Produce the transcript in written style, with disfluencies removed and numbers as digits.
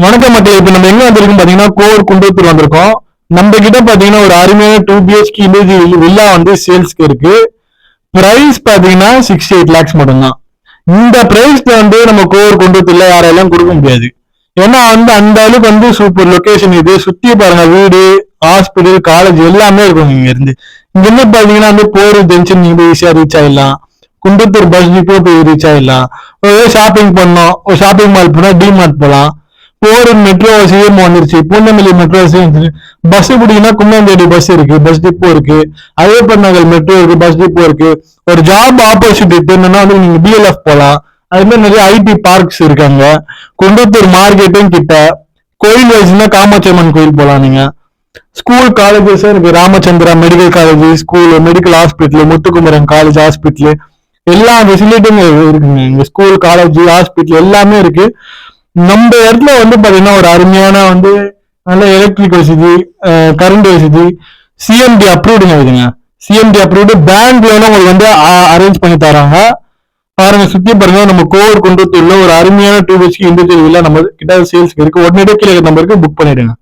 வணக்கம் மக்கள். இப்ப நம்ம எங்க வந்திருக்கோம் பாத்தீங்கன்னா கோர் குன்றத்தூர் வந்திருக்கோம். நம்ம கிட்ட பாத்தீங்கன்னா ஒரு அருமையான 2 BHK இண்டிவிஜுவல் வில்லா வந்து சேல்ஸ்க்கு இருக்கு. பிரைஸ் பாத்தீங்கன்னா 68 lakhs மட்டும்தான். இந்த பிரைஸ்ல வந்து நம்ம கோர் குன்றத்தூர்ல யாரெல்லாம் கொடுக்க முடியாது. ஏன்னா வந்து அந்த அளவுக்கு வந்து சூப்பர் லொகேஷன். இது சுத்தி பாருங்க, வீடு, ஹாஸ்பிட்டல், காலேஜ் எல்லாமே இருக்கும். இங்க இருந்து பாத்தீங்கன்னா வந்து போர் ஜங்ஷன் நீங்க ஈஸியா ரீச் ஆயிடலாம். குன்றத்தூர் பஸ் டிப்போ போய் ரீச் ஆயிடலாம். ஒரு ஷாப்பிங் பண்ணோம், ஒரு ஷாப்பிங் மால் போனா டிமார்ட் போலாம். போர் மெட்ரோ வசதியும் வந்துருச்சு, பூந்தமல்லி மெட்ரோ வசதியும் வந்துருச்சு. பஸ் பிடிக்குன்னா கும்மந்தேடி பஸ் இருக்கு, பஸ் டிப்போ இருக்கு, ஐயப்பன் நகர் மெட்ரோ இருக்கு, பஸ் டிப்போ இருக்கு. ஒரு ஜாப் ஆப்பர்ச்சுனிட்டி என்னன்னா வந்து நீங்க BLF போலாம். அது மாதிரி நிறைய ஐடி பார்க்ஸ் இருக்காங்க. குன்றத்தூர் மார்க்கெட்டும் கிட்ட. கோயில் வயசுனா காமாட்சி அம்மன் கோயில் போலாம் நீங்க. ஸ்கூல் காலேஜஸ் இருக்கு, Ramachandra medical college, school, medical hospital, Muthukumaran college hospital, எல்லா ஃபெசிலிட்டியும் இருக்குங்க. இங்க ஸ்கூல், காலேஜ், ஹாஸ்பிட்டல் எல்லாமே இருக்கு. நம்ம இடத்துல வந்து பாத்தீங்கன்னா ஒரு அருமையான வந்து நல்ல எலக்ட்ரிக் வசதி, கரண்ட் வசதி, சிஎம்டி அப்ரூவ்டுங்க இதுங்க. சிஎம்டி அப்ரூவ்டு, பேங்க் லோனும் உங்களுக்கு வந்து அரேஞ்ச் பண்ணி தராங்க. பாருங்க, சுத்தி பாருங்க. நம்ம கோர் குன்றத்தூர்ல ஒரு அருமையான 2 BHK இண்டிவிஜுவல் வில்லா நம்ம கிட்ட சேல்ஸ்க்கு இருக்கு. உடனடியே கீழே நம்பருக்கு புக் பண்ணிடுங்க.